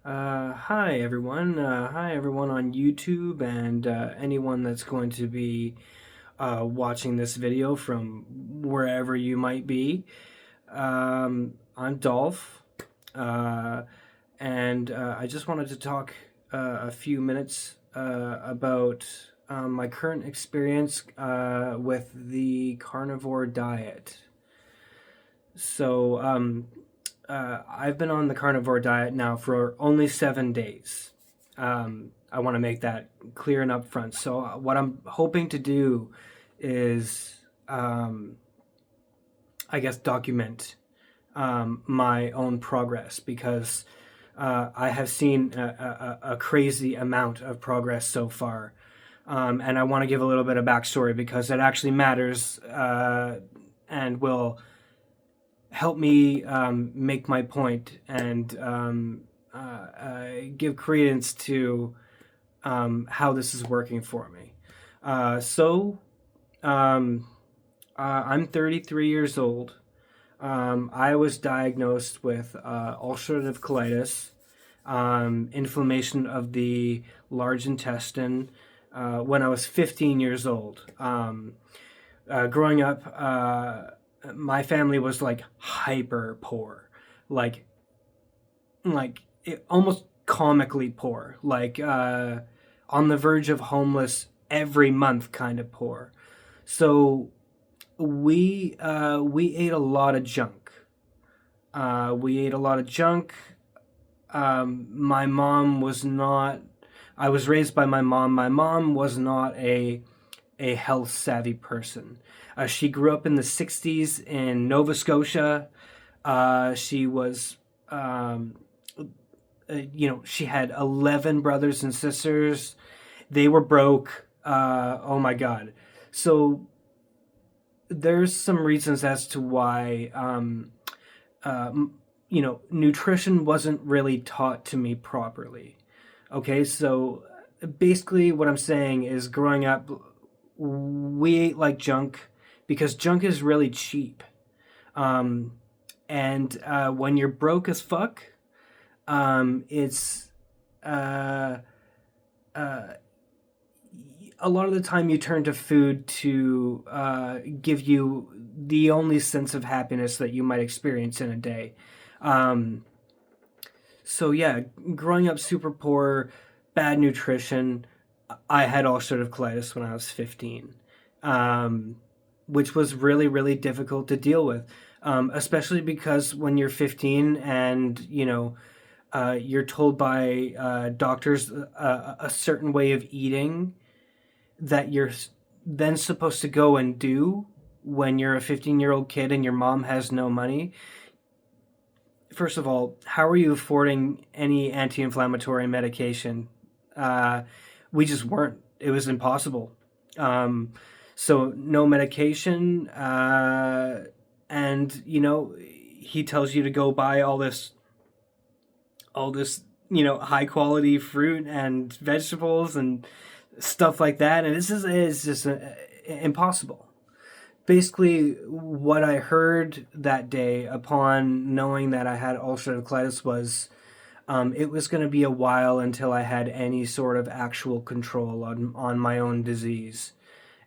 Hi everyone. Hi everyone on YouTube and anyone that's going to be watching this video from wherever you might be. I'm Dolph, uh, and I just wanted to talk a few minutes about my current experience with the carnivore diet. So, I've been on the carnivore diet now for only 7 days. I want to make that clear and upfront. So, what I'm hoping to do is, I guess, document my own progress because I have seen a crazy amount of progress so far. And I want to give a little bit of backstory because it actually matters and will help me make my point and give credence to how this is working for me. So, um, I'm 33 years old. I was diagnosed with ulcerative colitis, inflammation of the large intestine, when I was 15 years old. Growing up, my family was like hyper poor, like almost comically poor, on the verge of homeless every month kind of poor. So we ate a lot of junk. We ate a lot of junk. My mom was not. I was raised by my mom. My mom was not a health savvy person. She grew up in the 60s in Nova Scotia. She was, she had 11 brothers and sisters. They were broke. Oh my God. So there's some reasons as to why, nutrition wasn't really taught to me properly. Okay, so basically what I'm saying is growing up, we ate like junk because junk is really cheap. Um, and when you're broke as fuck, it's uh, uh, a lot of the time you turn to food to give you the only sense of happiness that you might experience in a day. Um, so yeah, growing up super poor, bad nutrition. I had ulcerative colitis when I was 15, um, which was really, really difficult to deal with, especially because when you're 15 and, you're told by doctors a certain way of eating that you're then supposed to go and do when you're a 15-year-old kid and your mom has no money. First of all, how are you affording any anti-inflammatory medication? Uh, we just weren't. It was impossible. Um, so no medication, and he tells you to go buy all this high quality fruit and vegetables and stuff like that, and this is just impossible. Basically, what I heard that day upon knowing that I had ulcerative colitis was it was going to be a while until I had any sort of actual control on my own disease.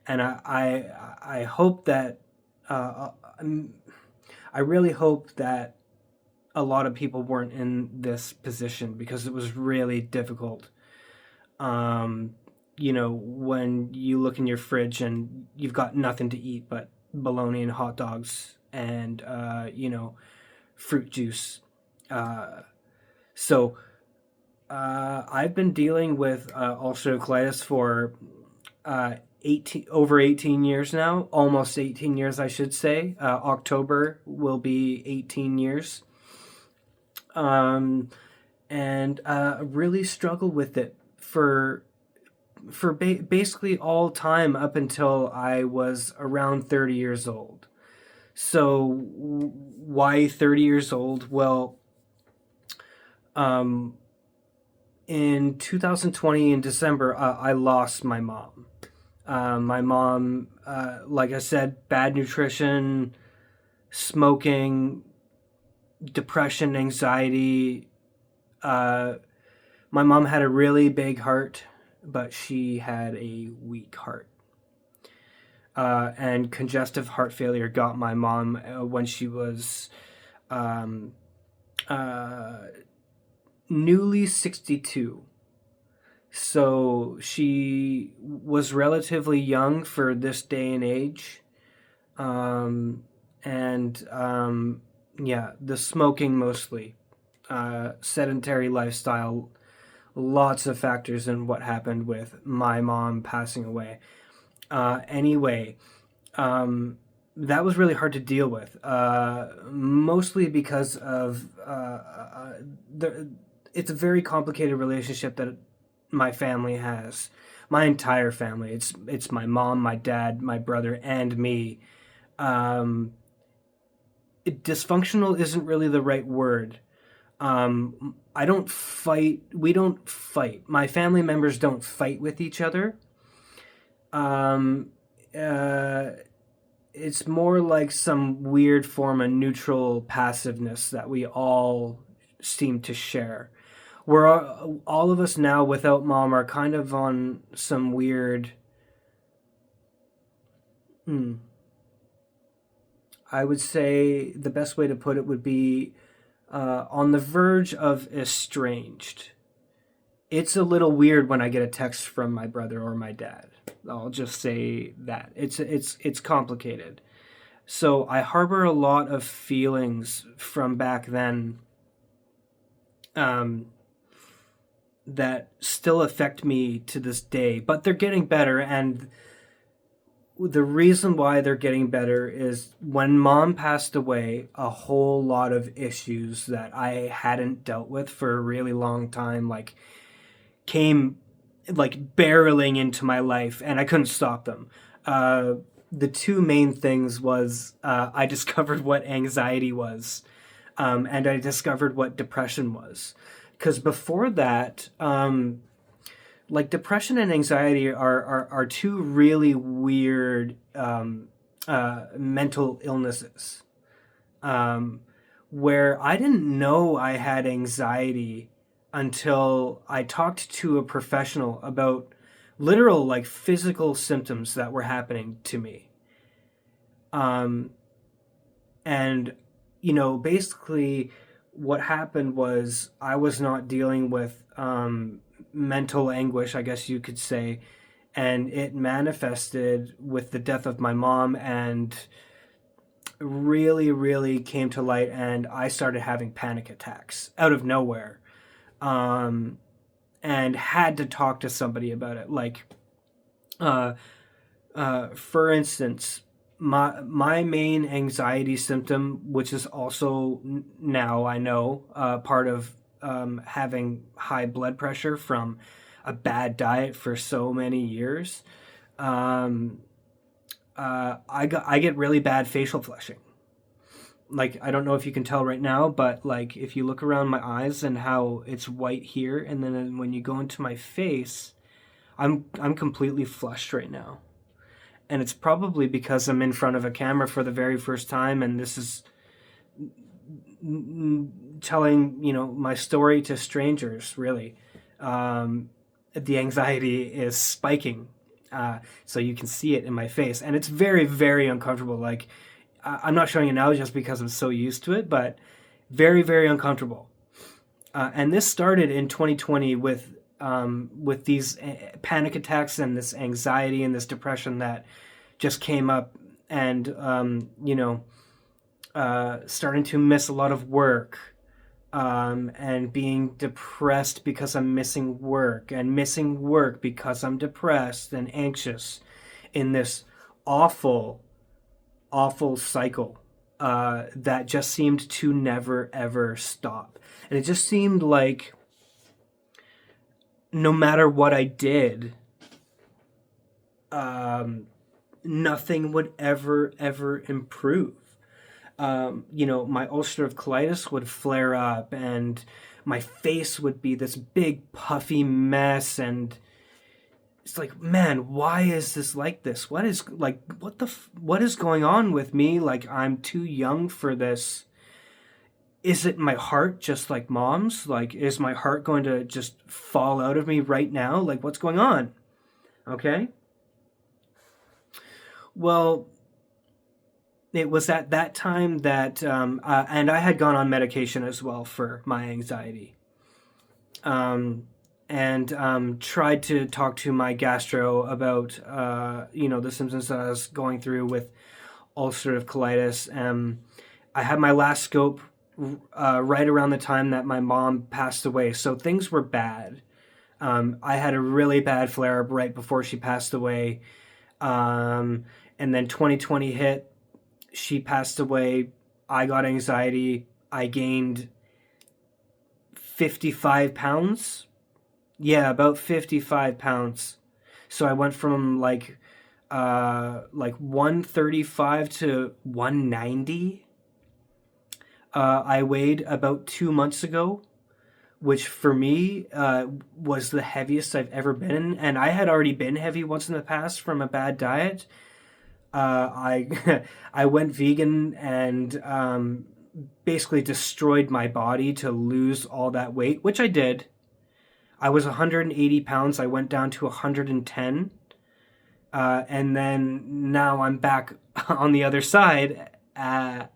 And I hope that, uh, I really hope that a lot of people weren't in this position because it was really difficult. Um, when you look in your fridge and you've got nothing to eat but bologna and hot dogs and, fruit juice. Uh, so I've been dealing with ulcerative colitis for 18 years now, almost 18 years, I should say. October will be 18 years. Um, and really struggled with it for basically all time up until I was around 30 years old. So why 30 years old? Well, um, in 2020 in December, I lost my mom. My mom, like I said, bad nutrition, smoking, depression, anxiety, My mom had a really big heart, but she had a weak heart. And congestive heart failure got my mom when she was um, uh, newly 62. So she was relatively young for this day and age. Um, and yeah, the smoking mostly, sedentary lifestyle, lots of factors in what happened with my mom passing away. Anyway, that was really hard to deal with, mostly because of the. It's a very complicated relationship that my family has. My entire family. It's my mom, my dad, my brother, and me. Um, Dysfunctional isn't really the right word. I don't fight. We don't fight. My family members don't fight with each other. Um, uh, it's more like some weird form of neutral passiveness that we all seem to share. We're all of us now without mom are kind of on some weird. Hmm, I would say the best way to put it would be on the verge of estranged. It's a little weird when I get a text from my brother or my dad. I'll just say that it's complicated. So I harbor a lot of feelings from back then, um, that still affect me to this day, but they're getting better. And the reason why they're getting better is when mom passed away, a whole lot of issues that I hadn't dealt with for a really long time, like came like barreling into my life, and I couldn't stop them. Uh, the two main things was I discovered what anxiety was, and I discovered what depression was. Because before that, like depression and anxiety are two really weird mental illnesses, um, where I didn't know I had anxiety until I talked to a professional about literal, like physical symptoms that were happening to me. Um, and, basically what happened was I was not dealing with mental anguish, I guess you could say, and it manifested with the death of my mom and really, really came to light, and I started having panic attacks out of nowhere, um, and had to talk to somebody about it. Like, uh, for instance, my main anxiety symptom, which is also now I know part of having high blood pressure from a bad diet for so many years. Um, I get really bad facial flushing. Like, I don't know if you can tell right now, but like if you look around my eyes and how it's white here, and then when you go into my face, I'm completely flushed right now. And it's probably because I'm in front of a camera for the very first time, and this is telling my story to strangers. Really, the anxiety is spiking, so you can see it in my face, and it's very, very uncomfortable. Like, I'm not showing it now just because I'm so used to it, but very, very uncomfortable. And this started in 2020 with these panic attacks and this anxiety and this depression that just came up, and starting to miss a lot of work, and being depressed because I'm missing work, and missing work because I'm depressed and anxious in this awful, awful cycle that just seemed to never ever stop. And it just seemed like no matter what I did, nothing would ever improve. My ulcerative colitis would flare up, and my face would be this big puffy mess, and it's like, man, why is this like this? What is going on with me? Like, I'm too young for this. is it my heart just like mom's? Like, is my heart going to just fall out of me right now? Like, what's going on? Okay. Well, it was at that time that, and I had gone on medication as well for my anxiety. Um, and tried to talk to my gastro about, the symptoms that I was going through with ulcerative colitis. I had my last scope right around the time that my mom passed away, so things were bad. I had a really bad flare up right before she passed away. And then 2020 hit, she passed away. I got anxiety. I gained 55 pounds. Yeah, about 55 pounds. So I went from like 135 to 190. I weighed about 2 months ago, which for me was the heaviest I've ever been. And I had already been heavy once in the past from a bad diet. I I went vegan and basically destroyed my body to lose all that weight, which I did. I was 180 pounds. I went down to 110. And then now I'm back on the other side. And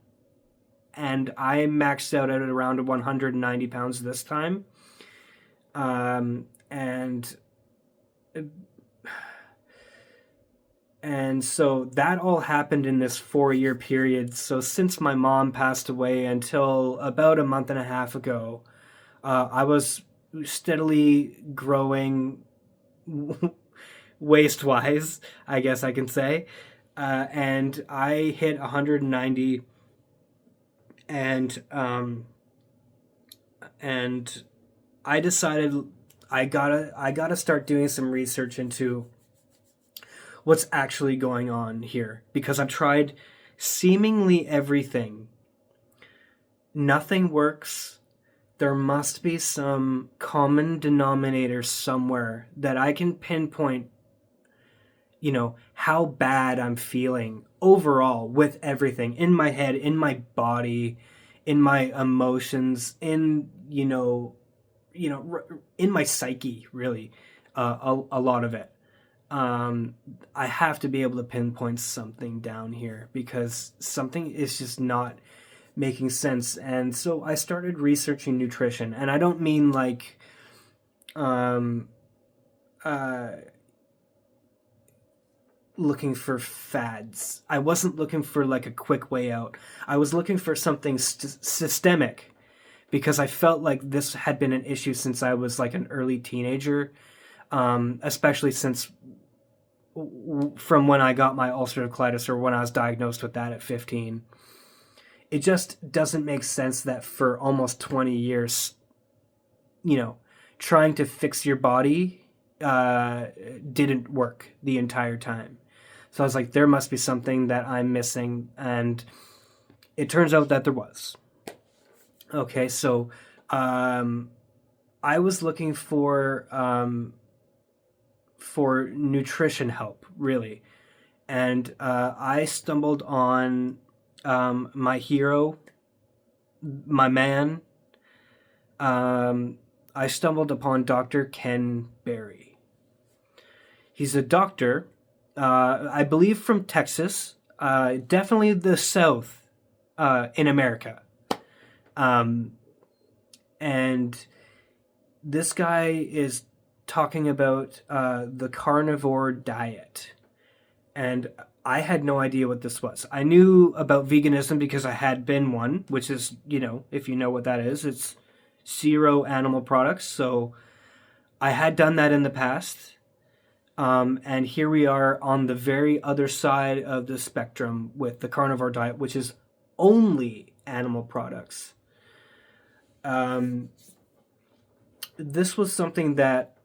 I maxed out at around 190 pounds this time. Um, and and so that all happened in this 4 year period. So since my mom passed away until about a month and a half ago, I was steadily growing waist wise, I guess I can say. And I hit 190, and and I decided I gotta start doing some research into what's actually going on here, because I've tried seemingly everything. Nothing works. There must be some common denominator somewhere that I can pinpoint, how bad I'm feeling overall with everything in my head, in my body, in my emotions, in my psyche, really, a lot of it. I have to be able to pinpoint something down here because something is just not making sense. And so I started researching nutrition, and I don't mean like, um, uh, looking for fads. I wasn't looking for like a quick way out. I was looking for something systemic, because I felt like this had been an issue since I was like an early teenager, especially since from when I got my ulcerative colitis, or when I was diagnosed with that at 15. It just doesn't make sense that for almost 20 years, trying to fix your body didn't work the entire time. So I was like, there must be something that I'm missing. And it turns out that there was. Okay, so I was looking for nutrition help, really. And I stumbled on my hero, my man. I stumbled upon Dr. Ken Berry. He's a doctor, I believe from Texas, definitely the South in America. Um, and this guy is talking about the carnivore diet. And I had no idea what this was. I knew about veganism because I had been one, which is, if you know what that is, it's zero animal products. So I had done that in the past. And here we are on the very other side of the spectrum with the carnivore diet, which is only animal products. This was something that,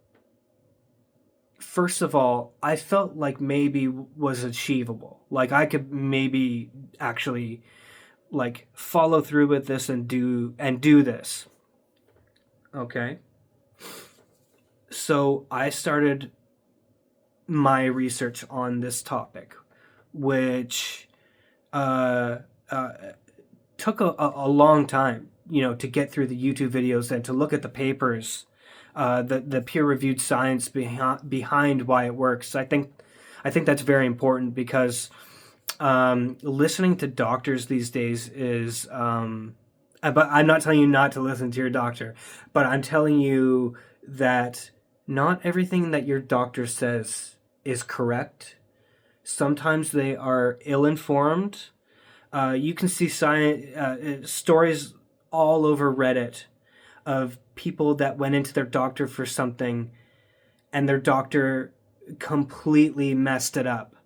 first of all, I felt like maybe was achievable. Like I could maybe actually like follow through with this and do this. Okay. So I started my research on this topic, which uh, took a long time, to get through the YouTube videos and to look at the papers, the peer-reviewed science behind why it works. I think that's very important because listening to doctors these days is. But I'm not telling you not to listen to your doctor, but I'm telling you that not everything that your doctor says is correct. Sometimes they are ill-informed. You can see stories all over Reddit of people that went into their doctor for something and their doctor completely messed it up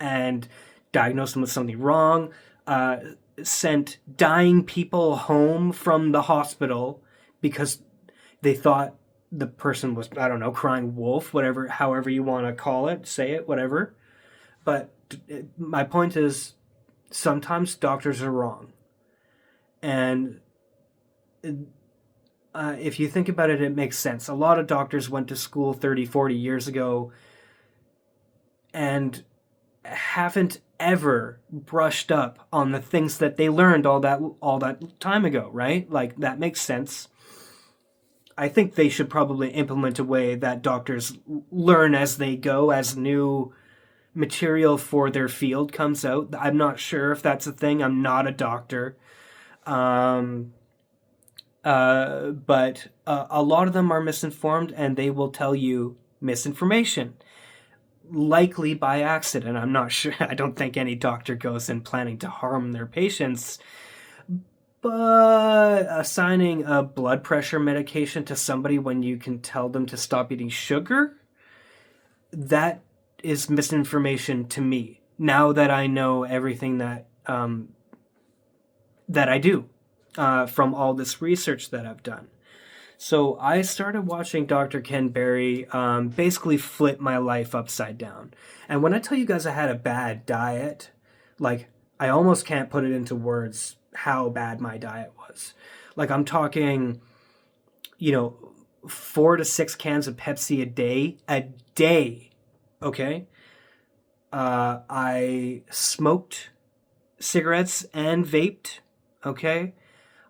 and diagnosed them with something wrong, sent dying people home from the hospital because they thought the person was, I don't know, crying wolf, whatever, however you want to call it, say it, whatever. But my point is, sometimes doctors are wrong. And if you think about it, it makes sense. A lot of doctors went to school 30, 40 years ago and haven't ever brushed up on the things that they learned all that time ago, right? Like, that makes sense. I think they should probably implement a way that doctors learn as they go, as new material for their field comes out. I'm not sure if that's a thing. I'm not a doctor. But a lot of them are misinformed, and they will tell you misinformation, likely by accident. I'm not sure. I don't think any doctor goes in planning to harm their patients. But assigning a blood pressure medication to somebody when you can tell them to stop eating sugar, that is misinformation to me. Now that I know everything that I do from all this research that I've done. So I started watching Dr. Ken Berry basically flip my life upside down. And when I tell you guys I had a bad diet, like, I almost can't put it into words how bad my diet was. Like, I'm talking, 4 to 6 cans of Pepsi a day, okay? I smoked cigarettes and vaped, okay?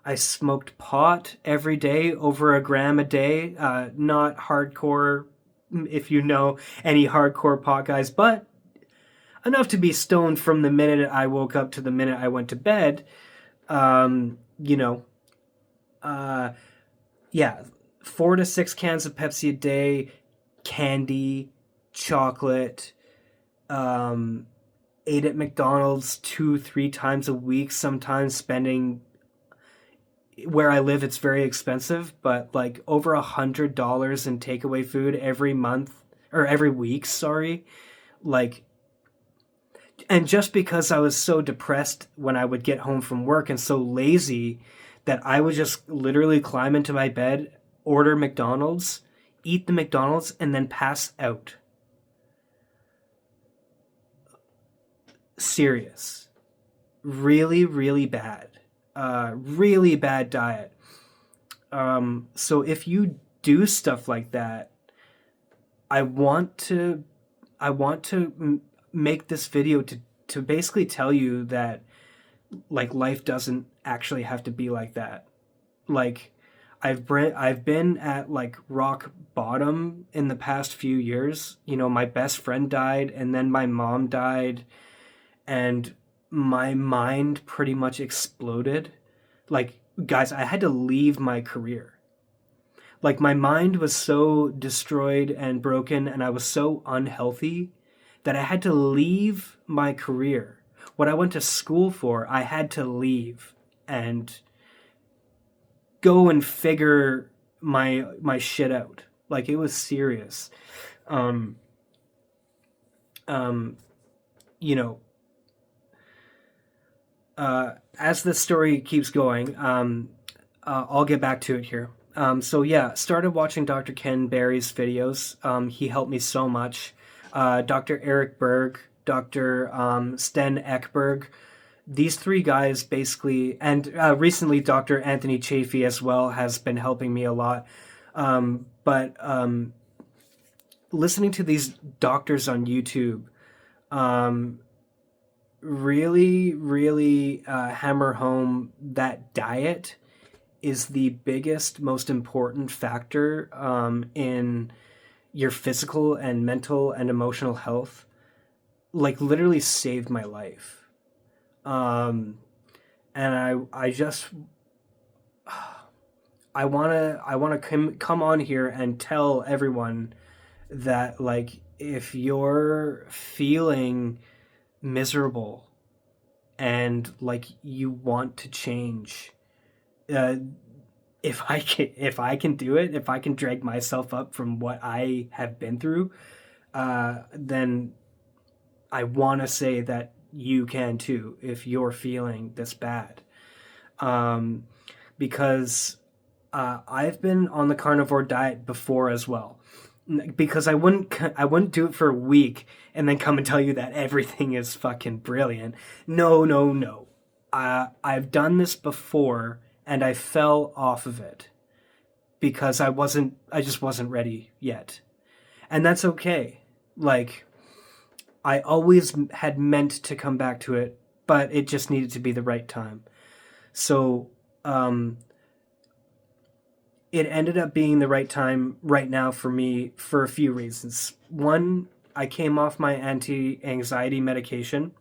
I smoked pot every day, over a gram a day. Not hardcore, if you know any hardcore pot guys, but enough to be stoned from the minute I woke up to the minute I went to bed. Yeah, 4 to 6 cans of Pepsi a day, candy, chocolate, ate at McDonald's 2-3 times a week, sometimes spending, where I live, it's very expensive, but like over $100 in takeaway food every month, or every week, sorry. Like, and just because I was so depressed when I would get home from work and so lazy that I would just literally climb into my bed, order McDonald's, eat the McDonald's, and then pass out. Serious. Really, really bad. Really bad diet. So if you do stuff like that, I want to make this video to basically tell you that, like, life doesn't actually have to be like that. Like, I've been at like rock bottom in the past few years. My best friend died, and then my mom died, and my mind pretty much exploded. Like, guys, I had to leave my career. Like, my mind was so destroyed and broken, and I was so unhealthy that I had to leave my career. What I went to school for, I had to leave and go and figure my shit out. Like, it was serious. As the story keeps going, I'll get back to it here. So yeah, started watching Dr. Ken Berry's videos. He helped me so much. Dr. Eric Berg, Dr. Sten Ekberg, these 3 guys basically, and recently Dr. Anthony Chaffy as well has been helping me a lot. But listening to these doctors on YouTube really, really hammer home that diet is the biggest, most important factor in your physical and mental and emotional health, like literally saved my life. Um, and I just I wanna come on here and tell everyone that, like, if you're feeling miserable and like you want to change, uh, if I can do it, if I can drag myself up from what I have been through, then I want to say that you can too if you're feeling this bad. Um, because I've been on the carnivore diet before as well. Because I wouldn't do it for a week and then come and tell you that everything is fucking brilliant. No, no, no. I've done this before and I fell off of it because I just wasn't ready yet. And that's okay. Like, I always had meant to come back to it, but it just needed to be the right time. So, um, it ended up being the right time right now for me for a few reasons. One, I came off my anti-anxiety medication.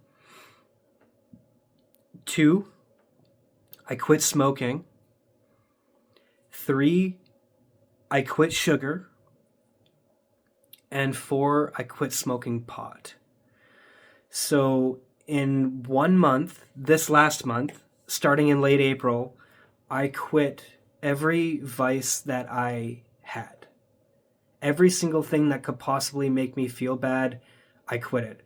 Two, I quit smoking. Three, I quit sugar. And four, I quit smoking pot. So in 1 month, this last month, starting in late April, I quit every vice that I had. Every single thing that could possibly make me feel bad, I quit it.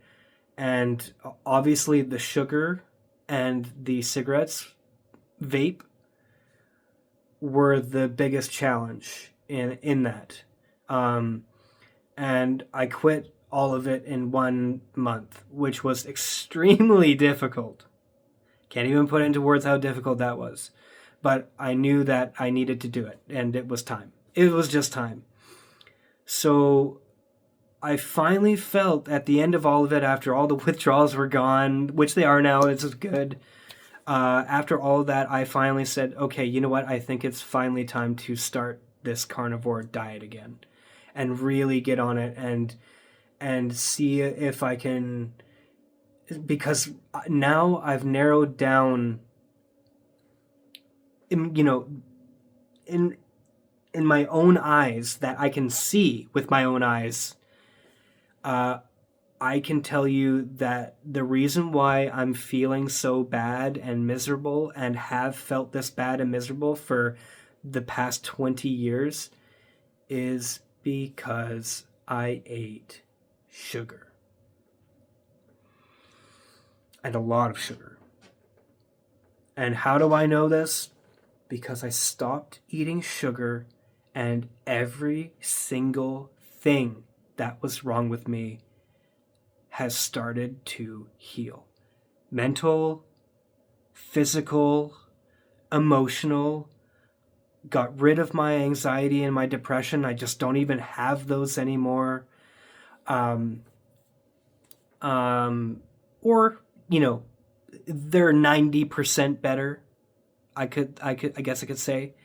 And obviously the sugar and the cigarettes, vape, were the biggest challenge in that. Um, and I quit all of it in 1 month, which was extremely difficult. Can't even put into words how difficult that was. But I knew that I needed to do it, and it was time. It was just time. So I finally felt at the end of all of it, after all the withdrawals were gone, which they are now, this is good. After all of that, I finally said, okay, you know what? I think it's finally time to start this carnivore diet again and really get on it and see if I can, because now I've narrowed down, you know, in my own eyes, that I can see with my own eyes. I can tell you that the reason why I'm feeling so bad and miserable and have felt this bad and miserable for the past 20 years is because I ate sugar. And a lot of sugar. And how do I know this? Because I stopped eating sugar and every single thing that was wrong with me has started to heal. Mental, physical, emotional. Got rid of my anxiety and my depression. I just don't even have those anymore. Um, or, they're 90% better. I guess I could say.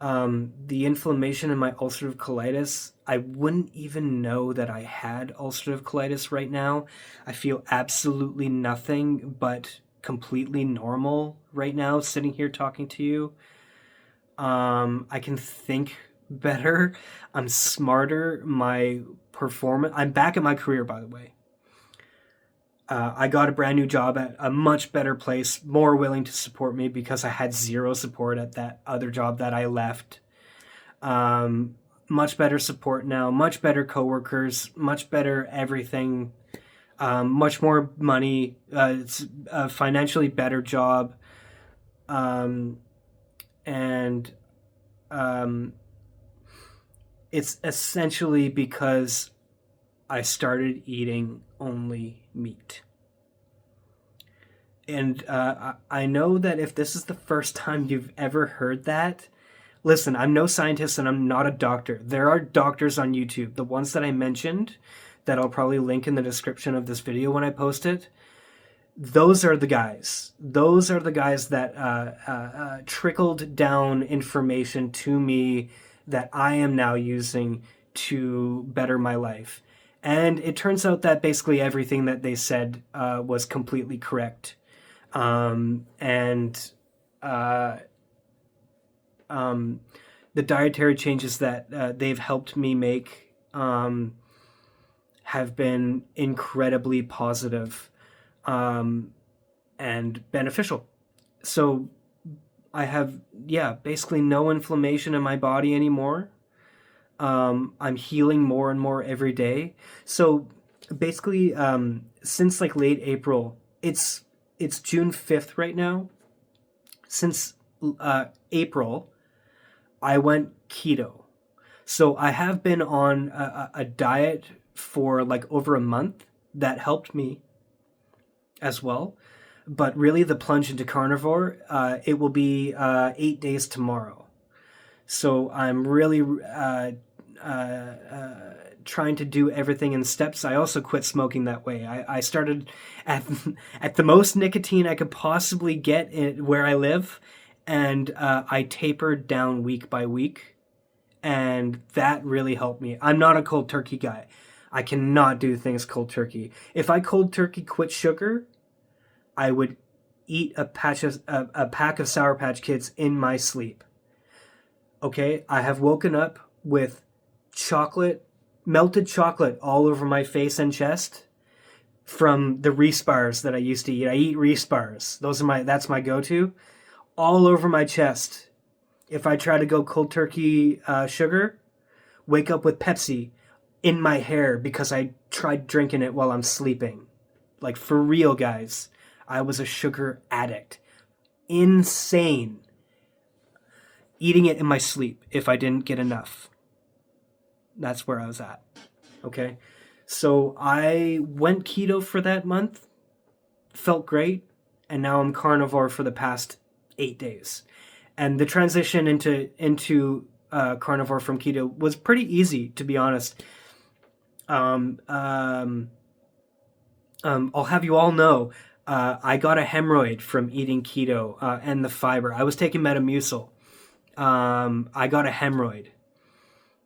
The inflammation in my ulcerative colitis, I wouldn't even know that I had ulcerative colitis right now. I feel absolutely nothing but completely normal right now, sitting here talking to you. I can think better. I'm smarter. My performance. I'm back at my career, by the way. I got a brand new job at a much better place, more willing to support me because I had zero support at that other job that I left. Much better support now, much better coworkers, much better everything, much more money. It's a financially better job. And it's essentially because I started eating only meat. And I know that if this is the first time you've ever heard that, listen, I'm no scientist and I'm not a doctor. There are doctors on YouTube, the ones that I mentioned, that I'll probably link in the description of this video when I post it. those are the guys. Those are the guys that trickled down information to me that I am now using to better my life. And it turns out that basically everything that they said was completely correct. And uh, um, the dietary changes that they've helped me make have been incredibly positive and beneficial. So I have, yeah, basically no inflammation in my body anymore. I'm healing more and more every day. So basically, since like late April, it's June 5th right now. Since April, I went keto. So I have been on a diet for like over a month that helped me as well. But really, the plunge into carnivore, it will be 8 days tomorrow. So I'm really trying to do everything in steps. I also quit smoking that way. I started at at the most nicotine I could possibly get where I live, and I tapered down week by week, and that really helped me. I'm not a cold turkey guy. I cannot do things cold turkey. If I cold turkey quit sugar, I would eat a pack of Sour Patch Kids in my sleep. Okay, I have woken up with chocolate, melted chocolate all over my face and chest from the Reese bars that I used to eat. I eat Reese bars. That's my go-to. All over my chest. If I try to go cold turkey sugar, wake up with Pepsi in my hair because I tried drinking it while I'm sleeping. Like, for real, guys. I was a sugar addict. Insane. Eating it in my sleep if I didn't get enough. That's where I was at. Okay? So I went keto for that month. Felt great. And now I'm carnivore for the past 8 days. And the transition into carnivore from keto was pretty easy, to be honest. I'll have you all know, I got a hemorrhoid from eating keto and the fiber. I was taking Metamucil. I got a hemorrhoid.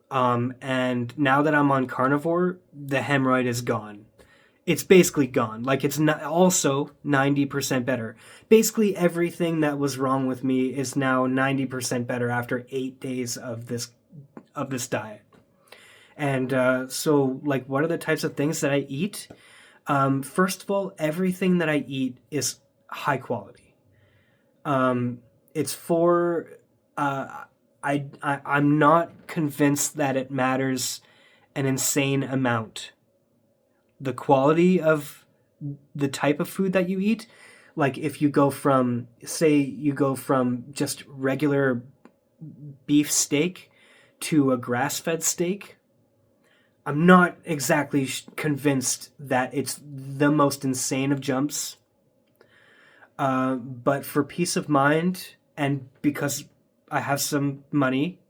And now that I'm on carnivore, the hemorrhoid is gone. It's basically gone. Like, it's not also 90% better. Basically everything that was wrong with me is now 90% better after 8 days of this diet. And so, like, what are the types of things that I eat? First of all, everything that I eat is high quality. It's for I'm not convinced that it matters an insane amount. The quality of the type of food that you eat, like if you go from, say, you go from just regular beef steak to a grass-fed steak, I'm not exactly convinced that it's the most insane of jumps. But for peace of mind, and because I have some money,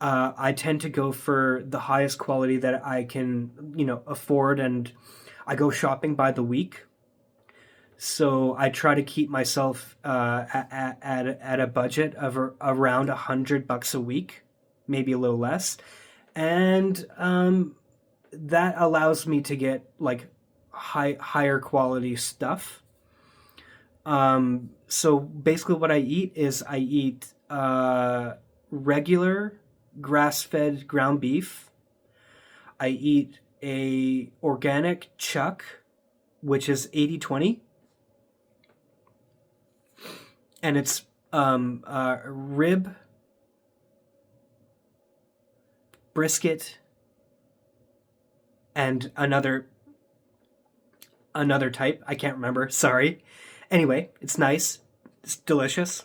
I tend to go for the highest quality that I can, afford, and I go shopping by the week. So I try to keep myself at a budget of around $100 a week, maybe a little less, and that allows me to get like higher quality stuff. So basically, what I eat is I eat regular grass-fed ground beef. I eat a organic chuck, which is 80/20. And it's rib, brisket, and another type. I can't remember. Sorry. Anyway, it's nice. It's delicious.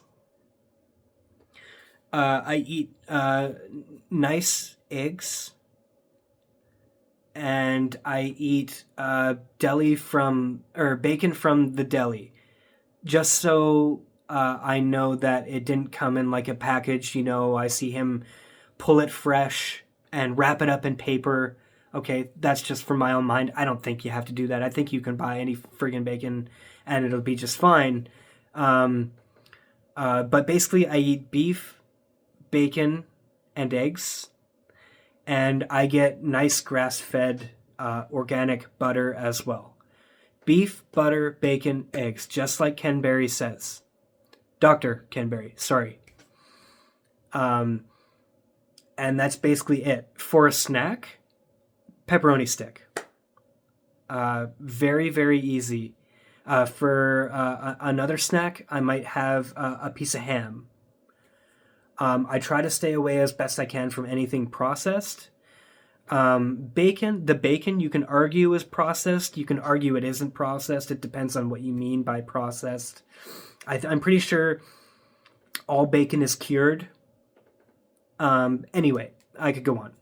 I eat nice eggs, and I eat bacon from the deli, just so I know that it didn't come in like a package. I see him pull it fresh and wrap it up in paper Okay, that's just for my own mind. I don't think you have to do that. I think you can buy any friggin' bacon and it'll be just fine. Um, but basically, I eat beef, bacon, and eggs, and I get nice grass-fed organic butter as well. Beef, butter, bacon, eggs, just like Ken Berry says. Dr. Ken Berry, sorry. Um, and that's basically it. For a snack, pepperoni stick. Very, very easy. For another snack, I might have a piece of ham. I try to stay away as best I can from anything processed. The bacon you can argue is processed. You can argue it isn't processed. It depends on what you mean by processed. I'm pretty sure all bacon is cured. Anyway, I could go on.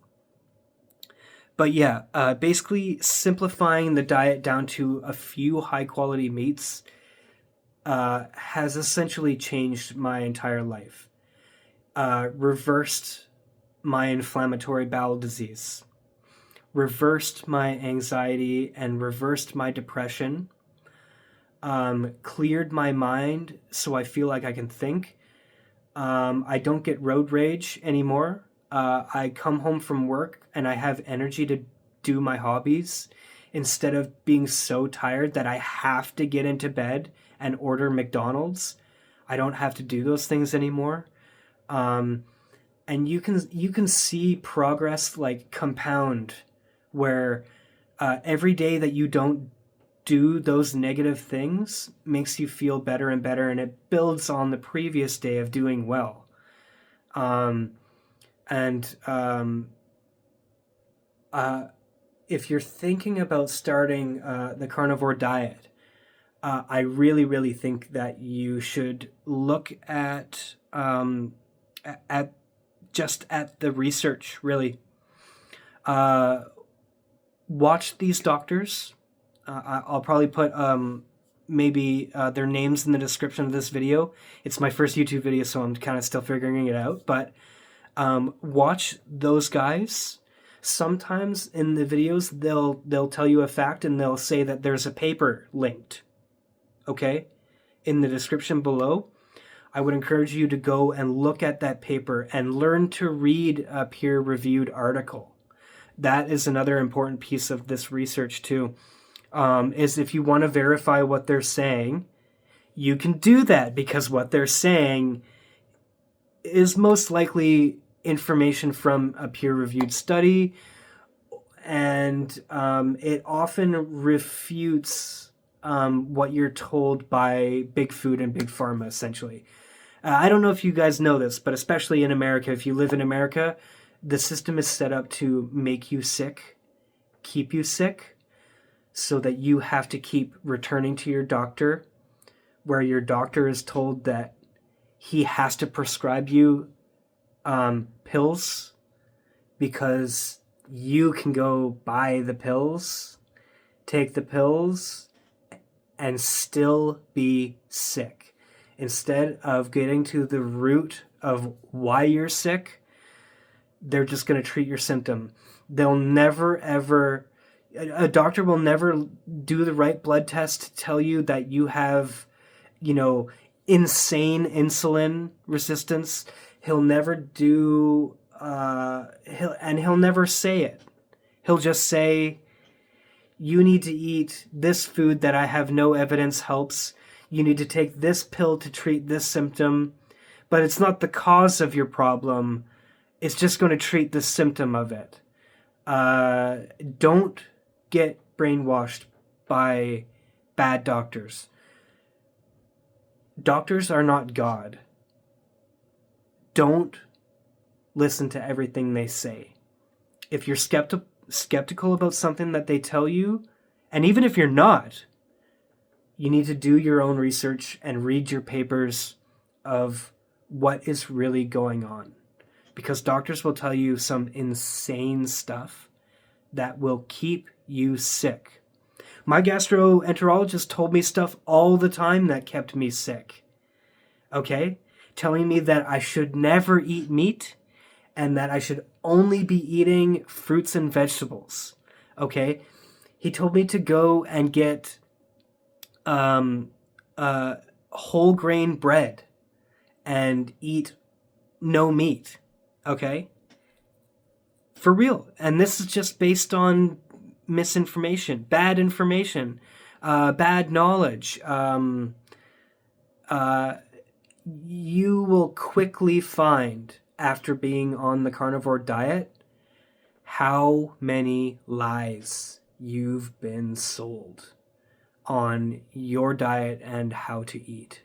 But yeah, basically simplifying the diet down to a few high quality meats has essentially changed my entire life. Reversed my inflammatory bowel disease, reversed my anxiety, and reversed my depression. Cleared my mind so I feel like I can think. I don't get road rage anymore. I come home from work and I have energy to do my hobbies instead of being so tired that I have to get into bed and order McDonald's. I don't have to do those things anymore. And you can see progress like compound, where every day that you don't do those negative things makes you feel better and better, and it builds on the previous day of doing well. And if you're thinking about starting the carnivore diet, I really, really think that you should look at just at the research. Really, watch these doctors. I'll probably put maybe their names in the description of this video. It's my first YouTube video, so I'm kind of still figuring it out. But watch those guys. Sometimes in the videos they'll tell you a fact and they'll say that there's a paper linked. Okay, in the description below. I would encourage you to go and look at that paper and learn to read a peer-reviewed article. That is another important piece of this research too. Is if you want to verify what they're saying, you can do that, because what they're saying is most likely information from a peer-reviewed study, and it often refutes what you're told by big food and big pharma, essentially. I don't know if you guys know this, but especially in America, if you live in America, the system is set up to make you sick, keep you sick, so that you have to keep returning to your doctor, where your doctor is told that he has to prescribe you pills because you can go buy the pills, take the pills, and still be sick. Instead of getting to the root of why you're sick, they're just going to treat your symptom. They'll never, ever... A doctor will never do the right blood test to tell you that you have, insane insulin resistance. He'll never do... he'll never say it. He'll just say, you need to eat this food that I have no evidence helps. You need to take this pill to treat this symptom. But it's not the cause of your problem. It's just going to treat the symptom of it. Don't get brainwashed by bad doctors. Doctors are not God. Don't listen to everything they say. If you're skeptical about something that they tell you, and even if you're not, you need to do your own research and read your papers of what is really going on. Because doctors will tell you some insane stuff that will keep you sick. My gastroenterologist told me stuff all the time that kept me sick. Okay? Telling me that I should never eat meat and that I should only be eating fruits and vegetables. Okay? He told me to go and get um, whole grain bread and eat no meat. Okay? For real. And this is just based on misinformation, bad information, bad knowledge. Uh, you will quickly find, after being on the carnivore diet, how many lies you've been sold on your diet and how to eat.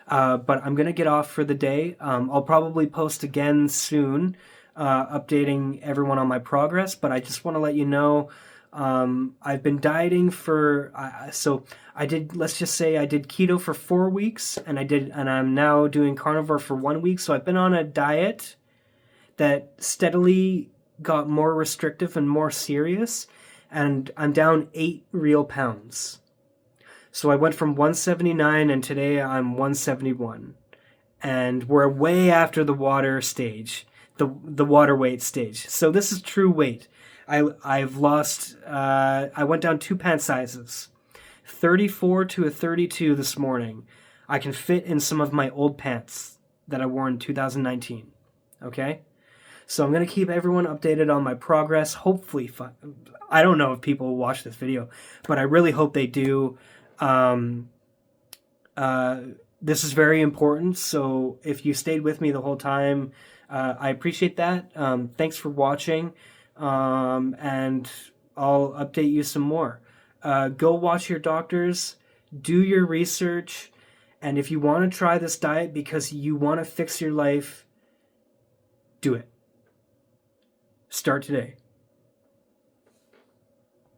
But I'm going to get off for the day. I'll probably post again soon, updating everyone on my progress, but I just want to let you know I've been dieting for, so I did, let's just say I did keto for 4 weeks, and I'm now doing carnivore for 1 week. So I've been on a diet that steadily got more restrictive and more serious, and I'm down 8 real pounds. So I went from 179 and today I'm 171. And we're way after the water stage, the water weight stage. So this is true weight. I've lost, I went down 2 pant sizes, 34 to a 32 this morning. I can fit in some of my old pants that I wore in 2019. Okay? So I'm going to keep everyone updated on my progress. Hopefully, I don't know if people will watch this video, but I really hope they do. This is very important, so if you stayed with me the whole time, I appreciate that. Thanks for watching, and I'll update you some more. Go watch your doctors, do your research, and if you want to try this diet because you want to fix your life, do it. Start today.